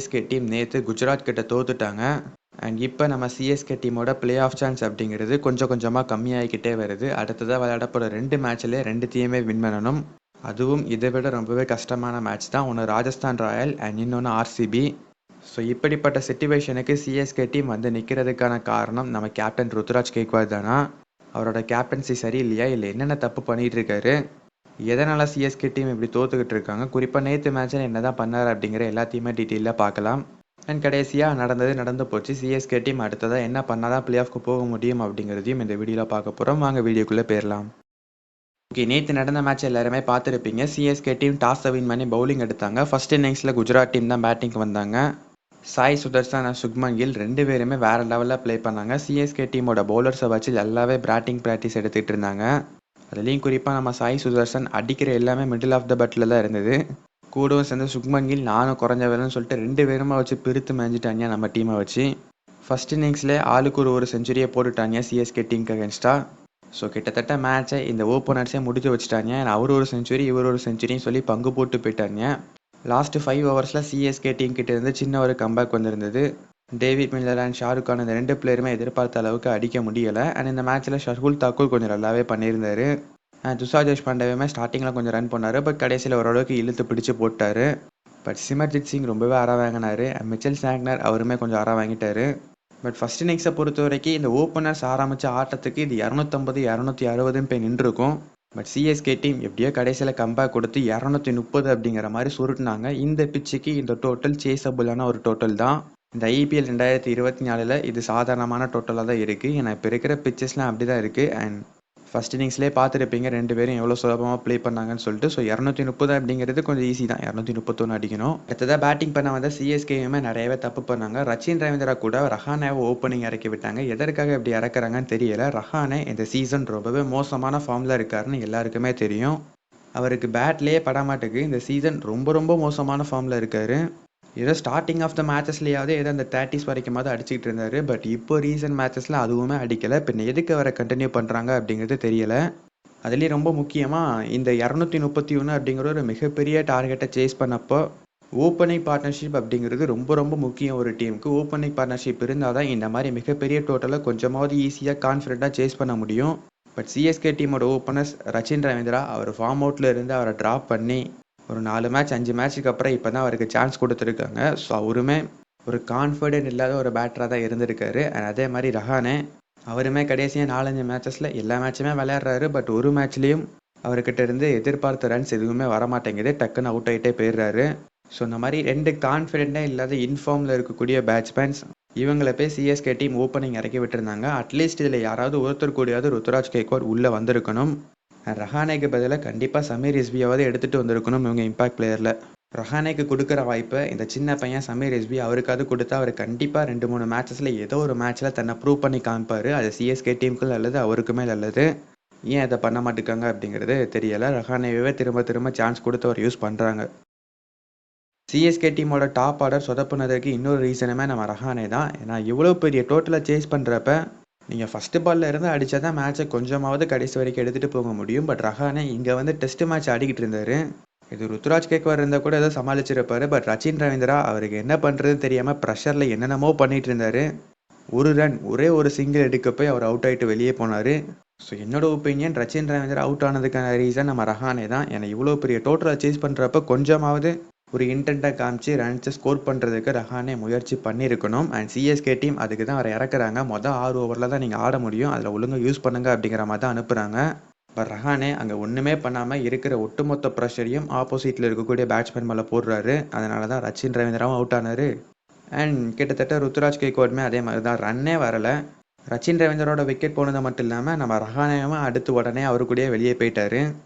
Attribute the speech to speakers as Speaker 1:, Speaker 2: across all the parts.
Speaker 1: CSK team நேற்று குஜராத் கிட்ட தோத்துட்டாங்க. And இப்போ நம்ம சிஎஸ்கே டீமோட பிளே ஆஃப் சான்ஸ் அப்படிங்கிறது கொஞ்சம் கொஞ்சமாக கம்மியாகிக்கிட்டே வருது. அடுத்ததாக விளையாடப்போகிற 2 மேட்ச்லேயே 2 டீமே வின் பண்ணணும். அதுவும் இதை விட ரொம்பவே கஷ்டமான மேட்ச் தான். ஒன்று ராஜஸ்தான் ராயல் அண்ட் இன்னொன்று ஆர்சிபி. ஸோ இப்படிப்பட்ட சிச்சுவேஷனுக்கு சிஎஸ்கே டீம் வந்து நிற்கிறதுக்கான காரணம் நம்ம கேப்டன் ருத்ராஜ் கெய்க்வாட் தானா? அவரோட கேப்டன்சி சரியில்லையா, இல்லை என்னென்ன தப்பு பண்ணிகிட்டு இருக்காரு, எதனால் சிஎஸ்கே டீம் இப்படி தோத்துக்கிட்டு இருக்காங்க, குறிப்பாக நேற்று மேட்ச்சில் என்ன தான் பண்ணார் அப்படிங்கிற எல்லாத்தையுமே டீட்டெயிலாக பார்க்கலாம். அண்ட் கடைசியாக நடந்து போச்சு. சிஎஸ்கே டீம் அடுத்ததாக என்ன பண்ணால் தான் பிளே ஆஃப்க்கு போக முடியும் அப்படிங்கிறதையும் இந்த வீடியோவில் பார்க்க போகிறோம். வாங்க வீடியோக்குள்ளே போயிடலாம். ஓகே, நேற்று நடந்த மேட்ச் எல்லாருமே பார்த்துருப்பீங்க. சிஎஸ்கே டீம் டாஸை வின் பண்ணி பவுலிங் எடுத்தாங்க. ஃபர்ஸ்ட் இன்னிங்ஸில் குஜராத் டீம் தான் பேட்டிங்க்கு வந்தாங்க. சாய் சுதர்சன் சுக்மன் கில் 2 பேருமே வேறு லெவலில் ப்ளே பண்ணாங்க. சிஎஸ்கே டீமோட பவுலர்ஸை வச்சு நல்லாவே பேட்டிங் ப்ராக்டிஸ் எடுத்துகிட்டு இருந்தாங்க. அதுலேயும் குறிப்பாக நம்ம சாய் சுதர்சன் அடிக்கிற எல்லாமே மிடில் ஆஃப் த பட்டில் தான் இருந்தது. கூடவும் சேர்ந்து சுக்மன் கில் நானும் குறைஞ்ச வேலைன்னு சொல்லிட்டு 2 பேருமா வச்சு பிரித்து மேய்ஞ்சிட்டாங்க நம்ம டீமை வச்சு. ஃபர்ஸ்ட் இன்னிங்ஸ்லேயே ஆளுக்கு ஒரு செஞ்சுரியை போட்டுட்டாங்க சிஎஸ்கே டீமுக்கு அகேன்ஸ்டாக. ஸோ கிட்டத்தட்ட மேட்சை இந்த ஓப்பனர்ஸே முடிச்சு வச்சுட்டாங்க. அவர் ஒரு செஞ்சுரி இவர் ஒரு செஞ்சுரின்னு சொல்லி பங்கு போட்டு போயிட்டாங்க. லாஸ்ட்டு 5 ஓவர்ஸில் சிஎஸ்கே டீம் கிட்ட இருந்து சின்ன ஒரு கம்பேக் வந்திருந்தது. David Miller and Shahrukh Khan இந்த 2 பிளேயருமே எதிர்பார்த்த அளவுக்கு அடிக்க முடியலை. அண்ட் இந்த மேட்ச்சில் ஷர்துல் தாக்கூர் கொஞ்சம் நல்லாவே பண்ணியிருந்தார். துஷார் தேஷ்பாண்டேவுமே ஸ்டார்டிங்கில் கொஞ்சம் ரன் பண்ணார். பட் கடைசியில் ஓரளவுக்கு இழுத்து பிடிச்சி போட்டார். பட் சிமர்ஜித் சிங் ரொம்பவே அற வாங்கினார். மிச்சல் சாக்னர் அவருமே கொஞ்சம் அற வாங்கிட்டார். பட் ஃபர்ஸ்ட் இன்னிங்ஸை பொறுத்த வரைக்கும் இந்த ஓப்பனர்ஸ் ஆரம்பித்த ஆட்டத்துக்கு இது 250 260 போய் நின்றுருக்கும். பட் சிஎஸ்கே டீம் எப்படியோ கடைசியில் கம்பேக் கொடுத்து 230 அப்படிங்கிற மாதிரி சுருட்டினாங்க. இந்த பிச்சுக்கு இந்த டோட்டல் சேஸபிளான ஒரு டோட்டல் தான். இந்த ஐபிஎல் 2024 இது சாதாரணமான டோட்டலாக தான் இருக்குது. ஏன்னா இப்போ இருக்கிற பிச்சஸ்லாம் அப்படி தான் இருக்குது. அண்ட் ஃபர்ஸ்ட் இன்னிங்ஸ்லேயே பார்த்துருப்பீங்க 2 பேரும் எவ்வளோ சுலபமாக ப்ளே பண்ணாங்கன்னு சொல்லிட்டு. ஸோ 230 அப்படிங்கிறது கொஞ்சம் ஈஸி தான். 231 அடிக்கணும். அடுத்ததாக பேட்டிங் பண்ண வந்த சிஎஸ்கேயுமே நிறையவே தப்பு பண்ணாங்க. ரச்சின் ரவீந்திரா கூட ரஹானேவை ஓப்பனிங் இறக்கி விட்டாங்க. எதற்காக இப்படி இறக்குறாங்கன்னு தெரியல. ரஹானே இந்த சீசன் ரொம்பவே மோசமான ஃபார்மில் இருக்காருன்னு எல்லாருக்குமே தெரியும். அவருக்கு பேட்லேயே படமாட்டுக்கு இந்த சீசன் ரொம்ப மோசமான ஃபார்மில் இருக்கார். ஏதோ ஸ்டார்டிங் ஆஃப் த மேட்சஸ்லேயாவது ஏதோ அந்த 30s வரைக்குமாவது அடிச்சுக்கிட்டு இருந்தார். பட் இப்போ ரீசன்ட் மேட்சஸில் அதுவுமே அடிக்கலை. பின்ன எதுக்கு அவரை கண்டினியூ பண்ணுறாங்க அப்படிங்கிறது தெரியலை. அதுலேயும் ரொம்ப முக்கியமாக இந்த 231 அப்படிங்கிற ஒரு மிகப்பெரிய டார்கெட்டை சேஸ் பண்ணப்போ ஓப்பனிங் பார்ட்னர்ஷிப் அப்படிங்கிறது ரொம்ப முக்கியம். ஒரு டீமுக்கு ஓப்பனிங் பார்ட்னர்ஷிப் இருந்தால் தான் இந்த மாதிரி மிகப்பெரிய டோட்டலை கொஞ்சமாவது ஈஸியாக கான்ஃபிடென்ட்டாக சேஸ் பண்ண முடியும். பட் சிஎஸ்கே டீமோட ஓப்பனர்ஸ் ரச்சின் ரவீந்திரா அவர் ஃபார்ம் அவுட்டில் இருந்து அவரை ட்ராப் பண்ணி ஒரு 4 மேட்ச் 5 மேட்ச்சுக்கு அப்புறம் இப்போ தான் அவருக்கு சான்ஸ் கொடுத்துருக்காங்க. ஸோ அவருமே ஒரு கான்ஃபிடென்ட் இல்லாத ஒரு பேட்டராக தான் இருந்திருக்காரு. அண்ட் அதே மாதிரி ரஹானே அவருமே கடைசியாக 4-5 மேட்சஸில் எல்லா மேட்சுமே விளையாடுறாரு. பட் ஒரு மேட்ச்லேயும் அவர்கிட்ட இருந்து எதிர்பார்த்த ரன்ஸ் எதுவுமே வரமாட்டேங்குது. டக்குன்னு அவுட் ஆகிட்டே போயிடுறாரு. ஸோ இந்த மாதிரி 2 கான்ஃபிடென்ட்டாக இல்லாத இன்ஃபார்மில் இருக்கக்கூடிய பேட்ஸ்மேன்ஸ் இவங்களை போய் சிஎஸ்கே டீம் ஓப்பனிங் இறக்கி விட்டுருந்தாங்க. அட்லீஸ்ட் இதில் யாராவது ஒருத்தர் கூடியாவது ருத்ராஜ் கெய்க்வாட் உள்ளே வந்திருக்கணும். ரஹானேக்கு பதிலாக கண்டிப்பாக சமீர் ரிஸ்வியாவது எடுத்துகிட்டு வந்திருக்கணும் இவங்க இம்பாக்ட் பிளேயரில். ரஹானேக்கு கொடுக்குற வாய்ப்பை இந்த சின்ன பையன் சமீர் ரிஸ்வி அவருக்காவது கொடுத்தா அவர் கண்டிப்பாக 2-3 மேட்சஸில் ஏதோ ஒரு மேட்ச்சில் தன்னை ப்ரூவ் பண்ணி காமிப்பார். அது சிஎஸ்கே டீமுக்கு நல்லது, அவருக்குமே நல்லது. ஏன் அதை பண்ண மாட்டேங்காங்க அப்படிங்கிறது தெரியலை. ரஹானேவே திரும்ப சான்ஸ் கொடுத்து அவர் யூஸ் பண்ணுறாங்க. சிஎஸ்கே டீமோட டாப் ஆர்டர் சொதப்புனதுக்கு இன்னொரு ரீசனுமே நம்ம ரஹானே தான். ஏன்னா இவ்வளோ பெரிய டோட்டலை சேஸ் பண்ணுறப்ப நீங்கள் ஃபஸ்ட்டு பாலில் இருந்து அடித்தா தான் மேட்சை கொஞ்சமாவது கடைசி வரைக்கும் எடுத்துகிட்டு போக முடியும். பட் ரஹானே இங்கே வந்து டெஸ்ட் மேட்ச் ஆடிக்கிட்டு இருந்தார். இது ருத்ராஜ் கெய்க்வாட் இருந்தால் கூட ஏதோ சமாளிச்சிருப்பார். பட் ரச்சின் ரவீந்திரா அவருக்கு என்ன பண்ணுறதுன்னு தெரியாமல் ப்ரெஷரில் என்னென்னமோ பண்ணிகிட்டு இருந்தார். ஒரு ரன் ஒரே ஒரு சிங்கிள் எடுக்க போய் அவர் அவுட் ஆகிட்டு வெளியே போனார். ஸோ என்னோட ஒப்பீனியன் ரச்சின் ரவீந்திரா அவுட் ஆனதுக்கான ரீசன் நம்ம ரஹானே தான். ஏன்னா இவ்வளோ பெரிய டோட்டலை சேஸ் பண்ணுறப்ப கொஞ்சமாவது ஒரு இன்டென்ட்டாக காமிச்சு ரன்ஸை ஸ்கோர் பண்ணுறதுக்கு ரஹானே முயற்சி பண்ணியிருக்கணும். அண்ட் சிஎஸ்கே டீம் அதுக்கு தான் அவரை இறக்குறாங்க. மொதல் 6 ஓவரில் தான் நீங்கள் ஆட முடியும், அதில் ஒழுங்காக யூஸ் பண்ணுங்க அப்படிங்கிற மாதிரி தான் அனுப்புகிறாங்க. பட் ரஹானே அங்கே ஒன்றுமே பண்ணாமல் இருக்கிற ஒட்டுமொத்த ப்ரெஷரையும் ஆப்போசிட்டில் இருக்கக்கூடிய பேட்ஸ்மேன் மேலே போடுறாரு. அதனால தான் ரச்சின் ரவீந்திராவும் அவுட் ஆனார். அண்ட் கிட்டத்தட்ட ருத்ராஜ் கெய்க்வாடுமே அதே மாதிரி தான், ரன்னே வரலை. ரச்சின் ரவீந்திராவோட விக்கெட் போனது மட்டும் இல்லாமல் நம்ம ரஹானேவும் அடுத்து உடனே அவரு கூடயே வெளியே போயிட்டார்.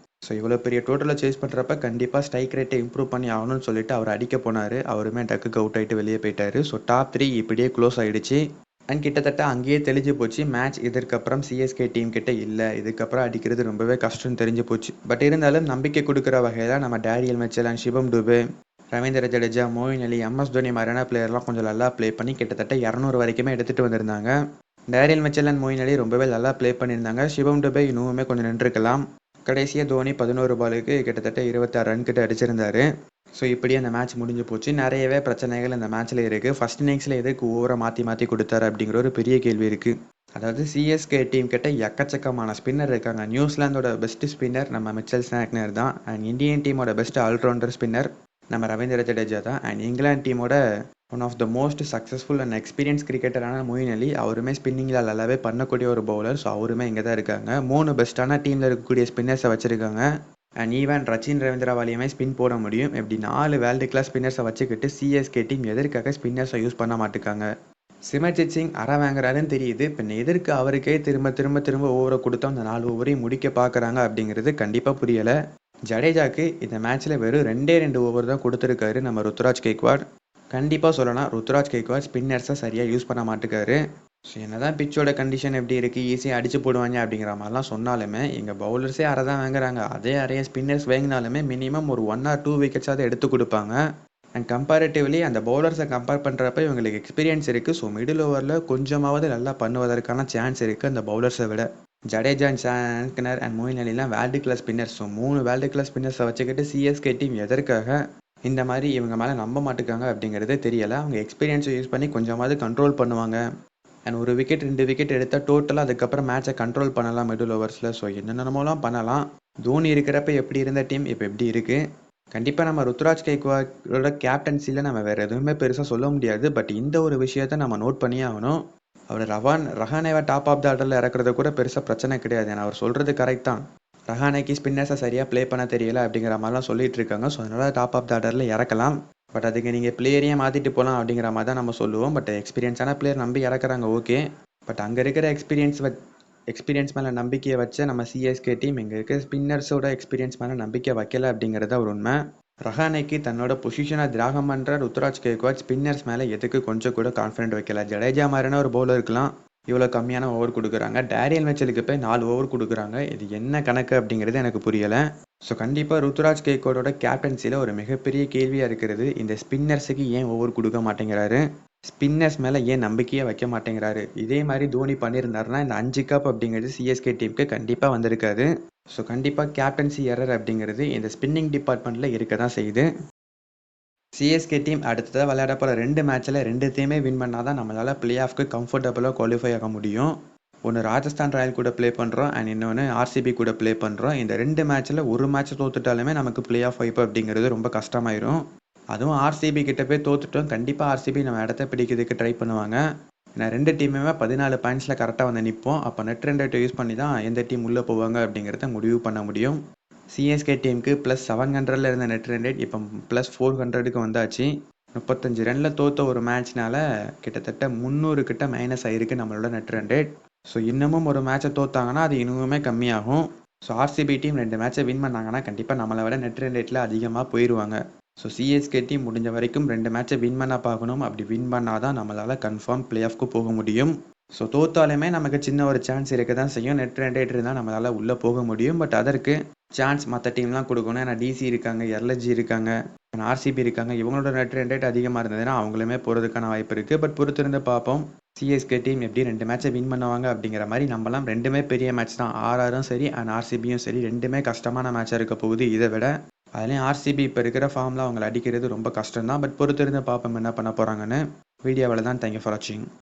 Speaker 1: ஸோ இவ்வளோ பெரிய டோட்டலை சேஸ் பண்ணுறப்ப கண்டிப்பாக ஸ்ட்ரைக் ரேட்டை இம்ப்ரூவ் பண்ணி ஆகணும்னு சொல்லிட்டு அவர் அடிக்க போனார். அவருமே டக்குக்கு அவுட் ஆகிட்டு வெளியே போயிட்டார். ஸோ டாப் 3 இப்படியே க்ளோஸ் ஆகிடுச்சு. அண்ட் கிட்டத்தட்ட அங்கேயே தெளிஞ்சு போச்சு மேட்ச் இதற்கப்புறம் சிஎஸ்கே டீம் கிட்ட இல்லை, இதுக்கப்புறம் அடிக்கிறது ரொம்பவே கஷ்டம்னு தெரிஞ்சு போச்சு. பட் இருந்தாலும் நம்பிக்கை கொடுக்குற வகையில் நம்ம Daryl Mitchell and Shivam Dube, Ravindra Jadeja, Moeen Ali, MS Dhoni மாதிரியான பிளேயர்லாம் கொஞ்சம் நல்லா ப்ளே பண்ணி கிட்டத்தட்ட 200 வரைக்குமே எடுத்துகிட்டு வந்திருந்தாங்க. டேரியல் மிச்சல் அண்ட் மோயின் அலி ரொம்பவே நல்லா ப்ளே பண்ணியிருந்தாங்க. சிவம் டுபே இன்னுமே கொஞ்சம் நின்றுருக்கலாம். கடைசியாக தோனி 11 பாலுக்கு கிட்டத்தட்ட 26 ரன் கிட்ட அடிச்சிருந்தாரு. ஸோ இப்படியே அந்த மேட்ச் முடிஞ்சு போச்சு. நிறையவே பிரச்சனைகள் இந்த மேட்ச்சில் இருக்குது. ஃபர்ஸ்ட் இன்னிங்ஸில் எதுக்கு ஓவரை மாற்றி கொடுத்தாரு அப்படிங்கிற ஒரு பெரிய கேள்வி இருக்குது. அதாவது சிஎஸ்கே டீம் கிட்ட எக்கச்சக்கமான ஸ்பின்னர் இருக்காங்க. நியூசிலாந்தோட பெஸ்ட் ஸ்பின்னர் நம்ம மிச்சல் சாண்ட்னர் தான். அண்ட் இந்தியன் டீமோட பெஸ்ட் ஆல்ரவுண்டர் ஸ்பின்னர் நம்ம ரவீந்திர ஜடேஜா தான். அண்ட் இங்கிலாந்து டீமோட one of the most successful and experience கிரிக்கெட்டரான மொயின் அலி, அவருமே ஸ்பின்னிங்கில் நல்லாவே பண்ணக்கூடிய ஒரு பவுலர். ஸோ அவருமே இங்கே தான் இருக்காங்க. 3 பெஸ்ட்டான டீமில் இருக்கக்கூடிய ஸ்பின்னர்ஸை வச்சுருக்காங்க. அண்ட் ஈவன் ரச்சின் ரவீந்திராவாலையுமே ஸ்பின் போட முடியும். இப்படி 4 வேர்ல்டு கிளாஸ் ஸ்பின்னர்ஸை வச்சுக்கிட்டு சிஎஸ்கே டீம் எதற்காக ஸ்பின்னர்ஸை யூஸ் பண்ண மாட்டுக்காங்க? சிமர்ஜித் சிங் அரை வாங்குறாருன்னு தெரியுது. இப்போ எதற்கு அவருக்கே திரும்ப ஓவரை கொடுத்தா அந்த 4 ஓவரையும் முடிக்க பார்க்குறாங்க அப்படிங்கிறது கண்டிப்பாக புரியலை. ஜடேஜாக்கு இந்த மேட்ச்சில் வெறும் 2 ஓவர் தான் கொடுத்துருக்காரு நம்ம ருத்துராஜ் கெய்க்வாட். கண்டிப்பாக சொல்லலாம், ருத்துராஜ் கெய்க்வாட் ஸ்பின்னர்ஸை சரியாக யூஸ் பண்ண மாட்டுக்காரு. ஸோ என்னதான் பிச்சோட கண்டிஷன் எப்படி இருக்குது, ஈஸியாக அடிச்சு போடுவாங்க அப்படிங்கிற மாதிரிலாம் சொன்னாலுமே எங்கள் பவுலர்ஸே அரை தான் வாங்குறாங்க. அதே அறைய ஸ்பின்னர்ஸ் வாங்கினாலுமே மினிமம் ஒரு 1 or 2 விக்கெட்ஸாவது எடுத்து கொடுப்பாங்க. அண்ட் கம்பேரிட்டிவ்லி அந்த பவுலர்ஸை கம்பேர் பண்ணுறப்ப இவங்களுக்கு எக்ஸ்பீரியன்ஸ் இருக்குது. ஸோ மிடில் ஓவரில் கொஞ்சமாவது நல்லா பண்ணுவதற்கான சான்ஸ் இருக்குது அந்த பவுலர்ஸை விட. Jadeja and Santner and Moeen அலிலாம் world class spinners. So 3 world class ஸ்பின்னர்ஸை வச்சுக்கிட்டு சிஎஸ்கே டீம் எதற்காக இந்த மாதிரி இவங்க மேலே நம்ப மாட்டுக்காங்க அப்படிங்கிறதே தெரியலை. அவங்க எக்ஸ்பீரியன்ஸை யூஸ் பண்ணி கொஞ்சமாவது கண்ட்ரோல் பண்ணுவாங்க. அண்ட் 1 விக்கெட் 2 விக்கெட் எடுத்தால் டோட்டலாக அதுக்கப்புறம் மேட்சை கண்ட்ரோல் பண்ணலாம் மிடில் ஓவர்ஸில். ஸோ என்னென்னமோலாம் பண்ணலாம். தோனி இருக்கிறப்ப எப்படி இருந்த டீம் இப்போ எப்படி இருக்குது? கண்டிப்பாக நம்ம ருத்துராஜ் கெய்க்வாடோட கேப்டன்சியில் நம்ம வேறு எதுவுமே பெருசாக சொல்ல முடியாது. பட் இந்த ஒரு விஷயத்தை நம்ம நோட் பண்ணியே ஆகணும். அவர் ரஹானேவை டாப் ஆஃப் த ஆர்டரில் இறக்குறது கூட பெருசாக பிரச்சனை கிடையாது. ஏன்னா அவர் சொல்கிறது கரெக்ட் தான். ரஹானேக்கு ஸ்பின்னர்ஸை சரியாக ப்ளே பண்ண தெரியல அப்படிங்கிற மாதிரிலாம் சொல்லிட்டு இருக்காங்க. ஸோ அதனால் டாப் ஆஃப் த ஆர்டரில் இறக்கலாம். பட் அதுக்கு நீங்கள் பிளேயரையே மாற்றிட்டு போகலாம் அப்படிங்கிற மாதிரி தான் நம்ம சொல்லுவோம். பட் எக்ஸ்பீரியன்ஸான பிளேயர் நம்பி இறக்குறாங்க, ஓகே. பட் அங்கே இருக்கிற எக்ஸ்பீரியன்ஸ் மேலே நம்பிக்கையை வச்ச நம்ம சிஎஸ்கே டீம் இங்கே இருக்கிற ஸ்பின்னர்ஸோட எக்ஸ்பீரியன்ஸ் மேலே நம்பிக்கை வைக்கல அப்படிங்கிறத ஒரு உண்மை. ரஹானேக்கு தன்னோட பொசிஷனை தியாகம் பண்ணுற ருத்துராஜ் கெய்க்வாட் ஸ்பின்னர்ஸ் மேலே எதுக்கு கொஞ்சம் கூட கான்ஃபிடென்ட் வைக்கல? ஜடேஜா மாதிரியான ஒரு பவுலர் இருக்கலாம், இவ்வளோ கம்மியான ஓவர் கொடுக்குறாங்க. டேரியல் மிச்சலுக்கு போய் 4 ஓவர் கொடுக்குறாங்க. இது என்ன கணக்கு அப்படிங்கிறது எனக்கு புரியலை. ஸோ கண்டிப்பாக ருத்துராஜ் கெய்க்வாடோட கேப்டன்சியில் ஒரு மிகப்பெரிய கேள்வியாக இருக்கிறது, இந்த ஸ்பின்னர்ஸுக்கு ஏன் ஓவர் கொடுக்க மாட்டேங்கிறாரு, ஸ்பின்னர்ஸ் மேலே ஏன் நம்பிக்கையை வைக்க மாட்டேங்கிறாரு. இதே மாதிரி தோனி பண்ணியிருந்தாருன்னா இந்த 5 கப் அப்படிங்கிறது சிஎஸ்கே டீமுக்கு கண்டிப்பாக வந்திருக்காது. ஸோ கண்டிப்பாக கேப்டன்சி எரர் அப்படிங்கிறது இந்த ஸ்பின்னிங் டிபார்ட்மெண்ட்டில் இருக்க தான் செய்யுது. சிஎஸ்கே டீம் அடுத்ததாக விளையாட போகிற 2 மேட்ச்சில் 2த்தையுமே வின் பண்ணால் தான் நம்மளால் பிளே ஆஃப்க்கு கம்ஃபர்டபுளாக குவாலிஃபை ஆக முடியும். ஒன்று ராஜஸ்தான் ராயல் கூட ப்ளே பண்ணுறோம் அண்ட் இன்னொன்று ஆர்சிபி கூட ப்ளே பண்ணுறோம். இந்த 2 மேட்ச்சில் ஒரு மேட்ச் தோத்துட்டாலுமே நமக்கு பிளே ஆஃப் வாய்ப்பு அப்படிங்கிறது ரொம்ப கஷ்டமாயிரும். அதுவும் ஆர்சிபி கிட்ட போய் தோத்துட்டோம், கண்டிப்பாக ஆர்சிபி நம்ம இடத்த பிடிக்கிறதுக்கு ட்ரை பண்ணுவாங்க. ஏன்னா 2 டீமுமே 14 பாயிண்ட்ஸில் கரெக்டாக வந்து நிற்போம். அப்போ நெட் ரன் ரேட்டை யூஸ் பண்ணி தான் எந்த டீம் உள்ளே போவாங்க அப்படிங்கிறத முடிவு பண்ண முடியும். சிஎஸ்கே டீமுக்கு +700 இருந்த நெட் ரன் ரேட் இப்போ +400க்கு வந்தாச்சு. 35 ரனில் தோற்ற ஒரு மேட்ச்னால கிட்டத்தட்ட 300 கிட்ட மைனஸ் ஆகிருக்கு நம்மளோட நெட் ரன் ரேட். ஸோ இன்னமும் ஒரு மேட்சை தோத்தாங்கன்னா அது இன்னுமே கம்மியாகும். ஸோ ஆர்சிபி டீம் 2 மேட்சை வின் பண்ணாங்கன்னா கண்டிப்பாக நம்மளை விட நெட் ரன் ரேட்டில் அதிகமாக போயிடுவாங்க. ஸோ சிஎஸ்கே டீம் முடிஞ்ச வரைக்கும் 2 மேட்சை வின் பண்ண பார்க்கணும். அப்படி வின் பண்ணால் தான் நம்மளால் கன்ஃபார்ம் பிளே ஆஃப்க்கு போக முடியும். ஸோ தோத்தாலுமே நமக்கு சின்ன ஒரு சான்ஸ் இருக்க தான் செய்யும். நெட் ரன் ரேட் இருந்தால் நம்மளால் உள்ளே போக முடியும். பட் அதற்கு சான்ஸ் மற்ற டீம்லாம் கொடுக்கணும். ஏன்னா டிசி இருக்காங்க, எல்எஸ்ஜி இருக்காங்க, ஆர்சிபி இருக்காங்க. இவங்களோட நெட் ரன் ரேட் அதிகமாக இருந்ததுன்னா அவங்களுமே போகிறதுக்கான வாய்ப்பு இருக்குது. பட் பொறுத்திருந்து பார்ப்போம் சிஎஸ்கே டீம் எப்படி 2 மேட்சை வின் பண்ணுவாங்க அப்படிங்கிற மாதிரி. நம்மலாம் 2மே பெரிய மேட்ச் தான். ஆர்ஆரும் சரி அண்ட் ஆர்சிபியும் சரி 2மே கஷ்டமான மேட்சாக இருக்க போகுது. இதை விட அதுலேயும் ஆர்சிபி இப்போ இருக்கிற ஃபார்மில் அவங்களை அடிக்கிறது ரொம்ப கஷ்டம் தான். பட் பொறுத்திருந்து பார்ப்போம் என்ன பண்ண போகிறாங்கன்னு. வீடியோவில் தான். தேங்க்யூ ஃபார் வாட்சிங்.